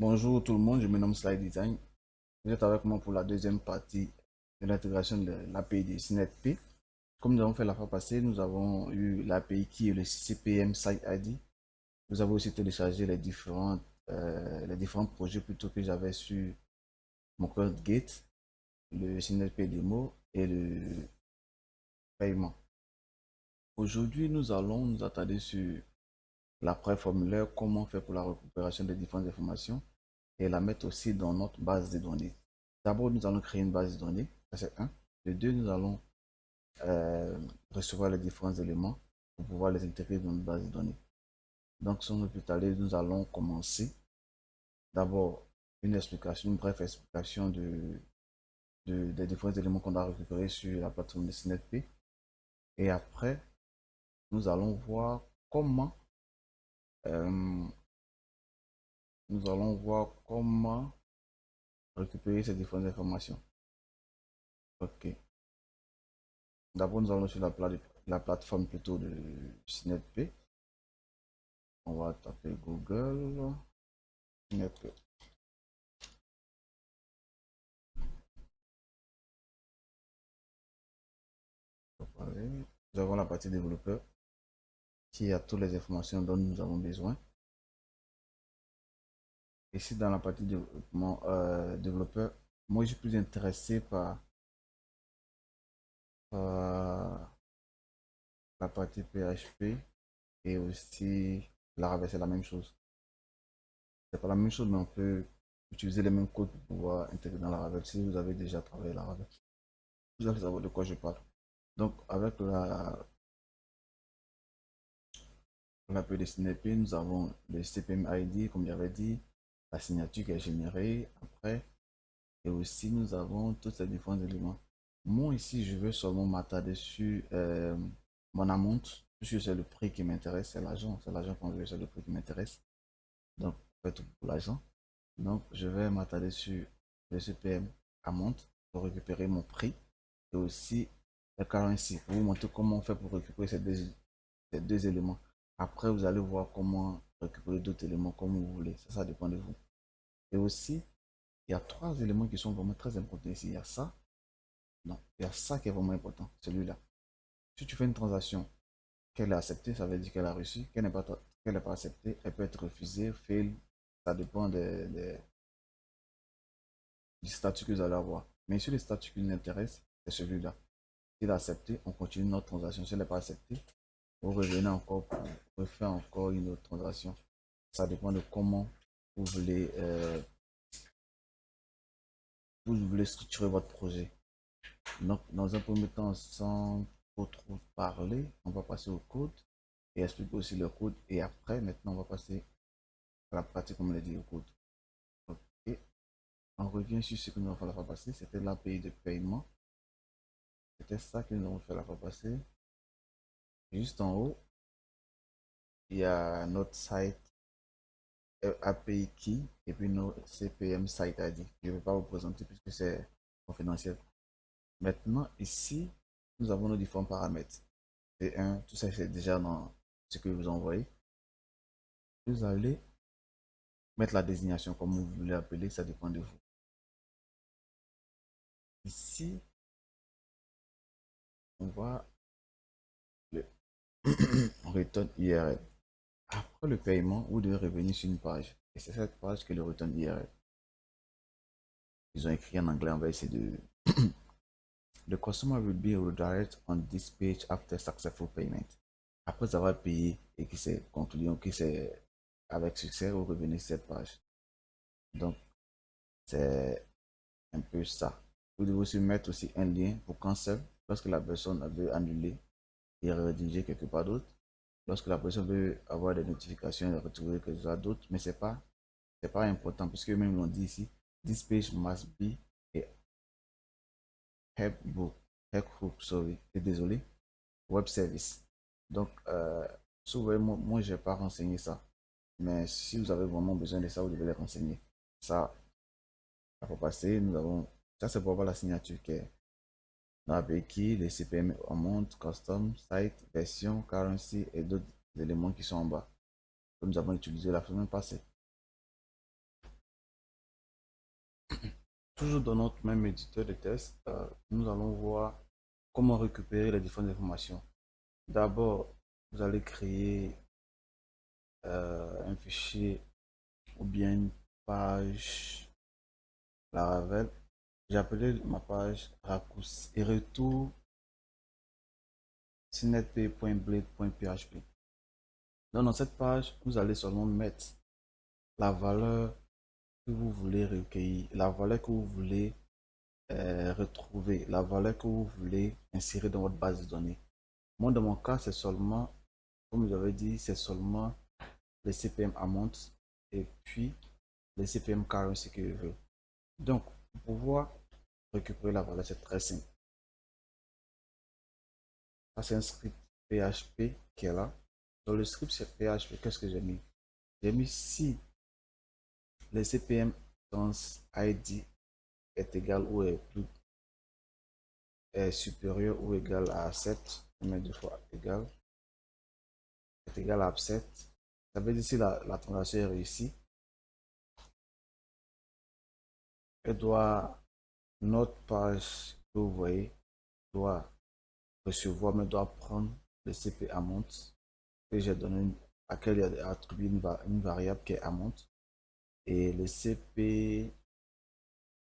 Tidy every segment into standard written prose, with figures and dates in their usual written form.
Bonjour tout le monde, je me nomme Slide Design. Vous êtes avec moi pour la deuxième partie de l'intégration de l'API de SynetP. Comme nous avons fait la fois passée, nous avons eu l'API qui est le CPM Site ID. Vous avez aussi téléchargé les différents projets plutôt que j'avais sur mon code Gate, le SynetP démo et le paiement. Aujourd'hui, nous allons nous attarder sur l'après-formulaire, comment faire pour la récupération des différentes informations et la mettre aussi dans notre base de données. D'abord, nous allons créer une base de données, ça c'est un. De deux, nous allons euh, recevoir les différents éléments pour pouvoir les intégrer dans notre base de données. Donc, sans plus tarder, nous allons commencer. D'abord, une explication, une brève explication des différents éléments qu'on doit récupérer sur la plateforme de SynetP. Et après, nous allons voir comment euh, récupérer ces différentes informations. Ok. D'abord, nous allons sur la plateforme plutôt de SynetP. On va taper Google. SynetP. Nous avons la partie développeur qui a toutes les informations dont nous avons besoin. Ici, dans la partie développement, développeur, moi je suis plus intéressé par la partie PHP et aussi Laravel, c'est la même chose. C'est pas la même chose, mais on peut utiliser les mêmes codes pour pouvoir intégrer dans Laravel. Si vous avez déjà travaillé Laravel, vous allez savoir de quoi je parle. Donc, avec l'API de SynetP, nous avons le CPM ID, comme j'avais dit, la signature qui est générée après, et aussi nous avons tous ces différents éléments. Moi ici, je veux seulement m'attarder sur mon amount, puisque c'est le prix qui m'intéresse, c'est l'argent qu'on veut, c'est le prix qui m'intéresse. Donc, en fait, pour l'argent. Donc, je vais m'attarder sur le CPM amount pour récupérer mon prix et aussi le currency pour vous montrer comment on fait pour récupérer ces deux éléments. Après, vous allez voir comment récupérer d'autres éléments comme vous voulez. Ça dépend de vous. Et aussi, il y a trois éléments qui sont vraiment très importants ici. Il y a ça, non, il y a ça qui est vraiment important, celui-là. Si tu fais une transaction, qu'elle est acceptée, ça veut dire qu'elle a reçu, qu'elle n'est pas acceptée, elle peut être refusée, fail, ça dépend du statut que vous allez avoir. Mais sur le statut qui nous intéresse, c'est celui-là. S'il est accepté, on continue notre transaction. Si elle n'est pas acceptée, vous revenez encore pour refaire encore une autre transaction. Ça dépend de comment vous voulez, euh, vous voulez structurer votre projet. Donc, dans un premier temps, sans trop parler, on va passer au code et expliquer aussi le code. Et après, maintenant, on va passer à la pratique, comme on l'a dit, au code. Ok. On revient sur ce que nous avons fait la fois passée. C'était l'API de paiement. C'était ça que nous avons fait la fois passée. Juste en haut, il y a notre site API key et puis notre CPM site ID. Je ne vais pas vous présenter puisque c'est confidentiel. Maintenant, ici, nous avons nos différents paramètres. Et un, tout ça c'est déjà dans ce que vous envoyez. Vous allez mettre la désignation comme vous voulez appeler, ça dépend de vous. Ici, on va le return URL. Après le paiement, vous devez revenir sur une page. Et c'est cette page que le return URL. Ils ont écrit en anglais, on va essayer de... The customer will be redirected on this page after successful payment. Après avoir payé et que c'est concluant, que c'est avec succès, vous revenez sur cette page. Donc, c'est un peu ça. Vous devez aussi mettre aussi un lien pour cancel lorsque la personne veut annuler et rédiger quelque part d'autre. Lorsque la personne veut avoir des notifications et retrouver quelque chose d'autre, mais c'est pas important puisque même l'on dit ici, this page must be a helpbook, helpbook, sorry, et désolé, web service. Donc, souvent, moi je n'ai pas renseigné ça. Mais si vous avez vraiment besoin de ça, vous devez les renseigner. Ça, ça faut passer. Nous avons, ça c'est pour avoir la signature qui est dans la key, les CPM amount, custom, site, version, currency et d'autres éléments qui sont en bas. Que nous avons utilisé la semaine passée. Toujours dans notre même éditeur de test, nous allons voir comment récupérer les différentes informations. D'abord, vous allez créer un fichier ou bien une page Laravel. J'ai appelé ma page raccourci et retour synetp.blade.php. Donc, dans cette page, vous allez seulement mettre la valeur que vous voulez recueillir, la valeur que vous voulez retrouver, la valeur que vous voulez insérer dans votre base de données. Moi, dans mon cas, c'est seulement, comme j'avais dit, c'est seulement les CPM amount et puis les CPM currency que je veux. Donc, pour pouvoir récupérer la valeur, c'est très simple. Ça, c'est un script PHP qui est là. Dans le script c'est PHP, qu'est-ce que j'ai mis? J'ai mis si les CPM dans ID est égal ou est supérieur ou égal à 7, je mets deux fois égal, est égal à 7. Ça veut dire si la transaction est réussie, elle doit, notre page que vous voyez, doit recevoir, mais doit prendre le CP amount que j'ai donné, à laquelle il y a attribué une variable qui est amount. Et le CP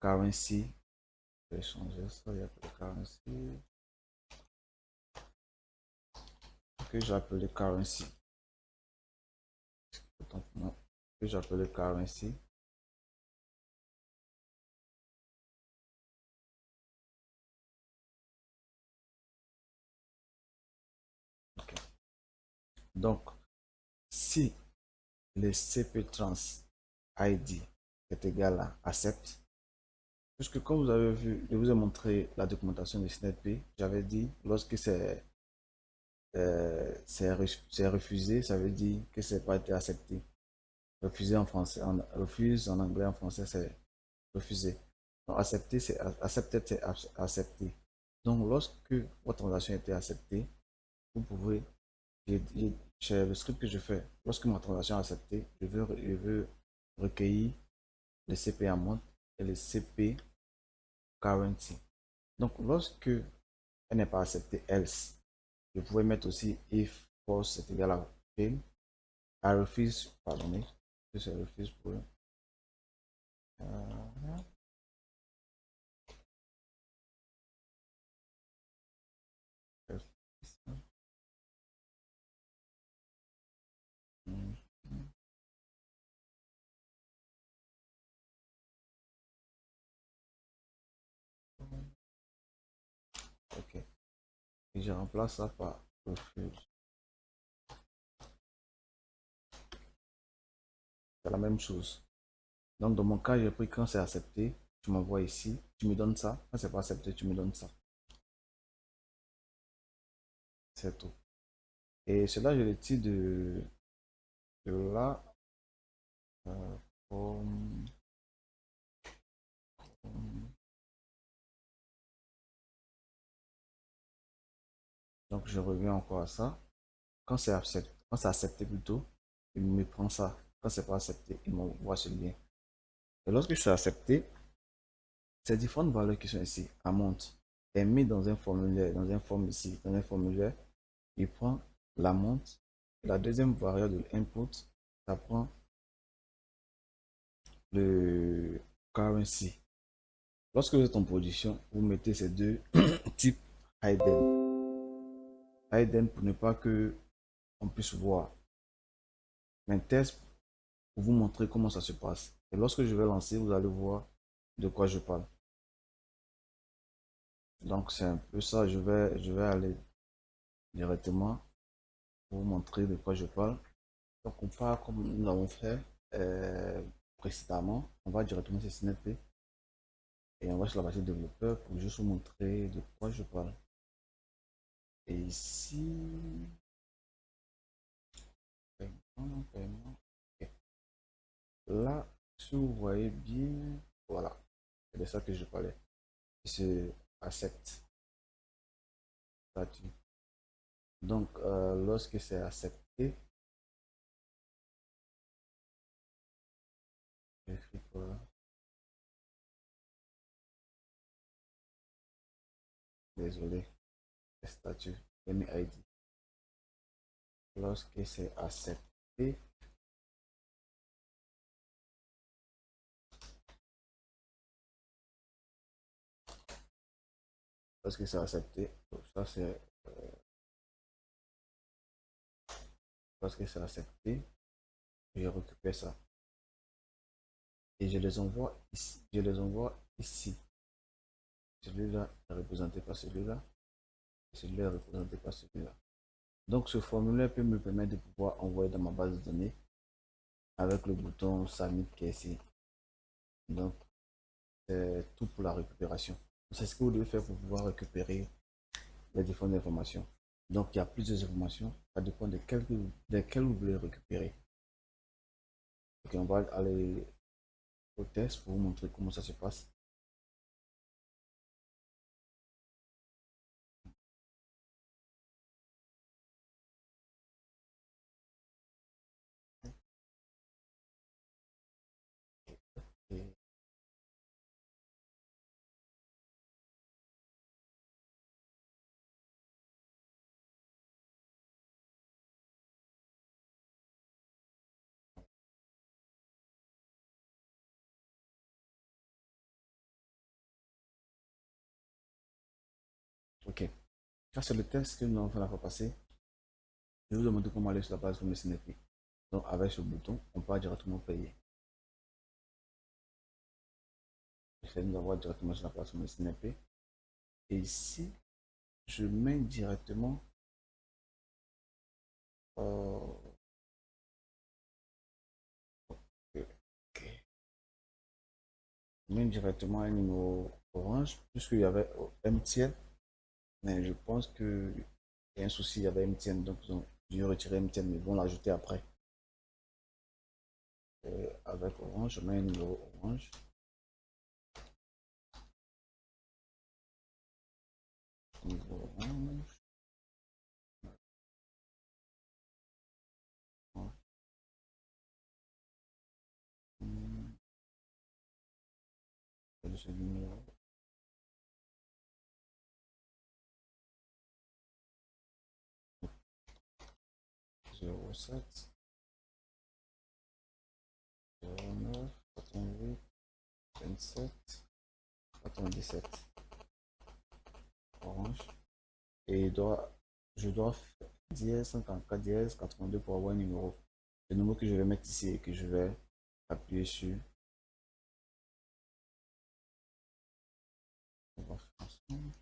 currency, je vais changer ça, il y a le currency, que j'appelle currency. Que j'appelle currency. Okay. Donc, si le CP trans ID est égal à accept, puisque comme vous avez vu, je vous ai montré la documentation de SNETP, j'avais dit lorsque c'est refusé, ça veut dire que c'est pas été accepté. Refusé en français, refuse en anglais, en français c'est refusé. Donc accepté, c'est accepté, c'est accepté. Donc lorsque votre transaction a été acceptée, vous pouvez, chez le script que je fais, lorsque ma transaction est acceptée, je veux recueillir le CP amount et le CP currency. Donc lorsque elle n'est pas acceptée, else, je pouvais mettre aussi if false est égal à fail. I refuse, pardonnez, que c'est refuse pour ok. Et je remplace ça par refuse. C'est la même chose. Donc dans mon cas, j'ai pris quand c'est accepté, tu m'envoies ici, tu me donnes ça. Quand c'est pas accepté, tu me donnes ça. C'est tout. Et cela, je le tire de là. Comme- Donc je reviens encore à ça. Quand c'est accepté plutôt, il me prend ça. Quand c'est pas accepté, il m'envoie ce lien. Et lorsque c'est accepté, ces différentes valeurs qui sont ici, amount, est mis dans un formulaire, dans un forme ici, dans un formulaire, il prend l'amount. La deuxième variable de l'input, ça prend le currency. Lorsque vous êtes en production, vous mettez ces deux types hidden. Hidden pour ne pas que on puisse voir. Un test pour vous montrer comment ça se passe. Et lorsque je vais lancer, vous allez voir de quoi je parle. Donc c'est un peu ça, je vais aller directement pour vous montrer de quoi je parle. Donc on part comme nous l'avons fait précédemment. On va directement sur Synapse et on va sur la partie développeur pour juste vous montrer de quoi je parle. Et ici, paiement. Ok. Là, si vous voyez bien, voilà, c'est de ça que je parlais. C'est accept statut. Donc, lorsque c'est accepté, je fais quoi? désolé, statut, Email ID. Lorsque c'est accepté, lorsque c'est accepté, ça c'est lorsque c'est accepté, je récupère ça et je les envoie ici. Je les envoie ici. Celui-là est représenté par celui-là, celui-là est représenté par celui-là. Donc ce formulaire peut me permettre de pouvoir envoyer dans ma base de données avec le bouton Submit qui est ici. Donc c'est tout pour la récupération. C'est ce que vous devez faire pour pouvoir récupérer les différentes informations. Donc il y a plusieurs informations, ça dépend de quelles vous voulez récupérer. Ok, on va aller au test pour vous montrer comment ça se passe. Et, ok, ça c'est le test que nous avons fait la fois passée. Je vais vous montrer comment aller sur la plateforme de Snappi. Donc avec ce bouton, on peut directement payer. J'essaie de voir directement sur la plateforme de Snappi. Et ici, je mets directement ok, ok. Je mets directement un numéro orange, puisqu'il y avait MTN, mais je pense qu'il y a un souci avec MTN, donc je vais retirer MTN, mais ils vont l'ajouter après. Avec orange, je mets un numéro orange. Numéro orange. Ce numéro 07 09 88 27 97 orange et je dois faire 10 54 10 82 pour avoir un numéro. Le numéro que je vais mettre ici et que je vais appuyer sur. On va faire ensemble.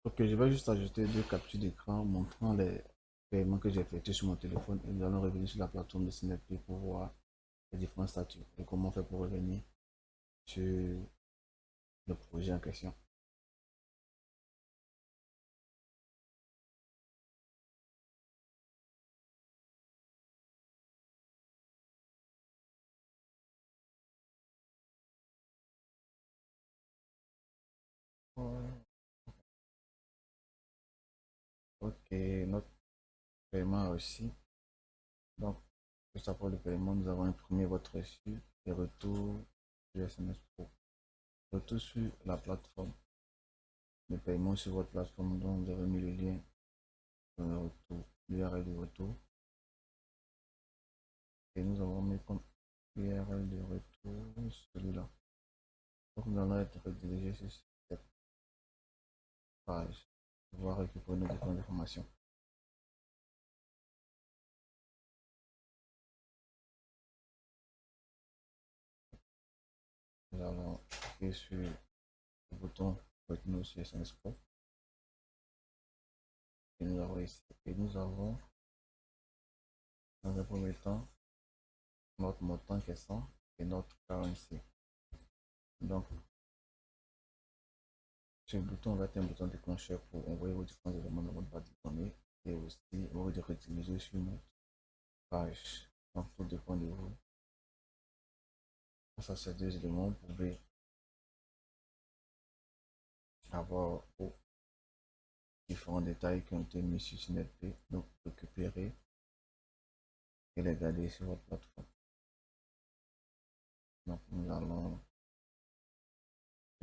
Ok, je vais juste ajouter deux captures d'écran montrant les paiements que j'ai effectués sur mon téléphone et nous allons revenir sur la plateforme de Snappi pour voir les différents statuts et comment faire pour revenir sur le projet en question. Ok, notre paiement aussi. Donc, juste après le paiement, nous avons imprimé votre reçu et retour du SMS Pro. Retour sur la plateforme de paiement sur votre plateforme dont vous avez mis le lien dans le retour, l'URL de retour. Et nous avons mis comme URL de retour celui-là. Donc, nous allons être redirigés sur cette page pour pouvoir récupérer nos différentes informations. Nous allons cliquer sur le bouton Retenue sur SMS Pro. Et nous avons ici. Et nous avons, dans un premier temps, notre montant qui est 100 et notre currency. Donc, ce bouton va être un bouton déclencheur pour envoyer vos différents éléments dans votre base de données et aussi vous rediriger sur notre page. Donc, tout dépend de vous. Grâce à ces deux éléments, vous pouvez avoir différents détails qui ont été mis sur Synapse, donc récupérer et les garder sur votre plateforme. Donc, nous allons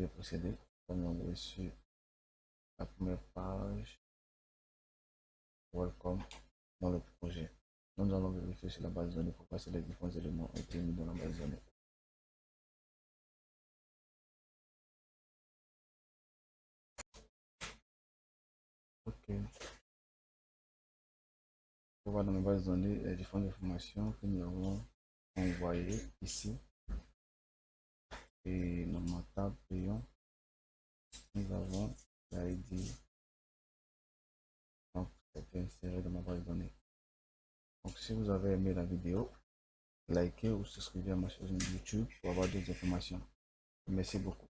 procéder. Comme on est sur la première page, Welcome dans le projet. Nous allons vérifier sur la base de données pour passer les différents éléments ont été mis dans la base de données. Ok. On va dans la base de données les différentes informations que nous avons envoyées ici. Et dans ma table payant, nous avons l'ID. Donc, c'est inséré dans ma base de données. Donc, si vous avez aimé la vidéo, likez ou souscrivez à ma chaîne YouTube pour avoir d'autres informations. Merci beaucoup.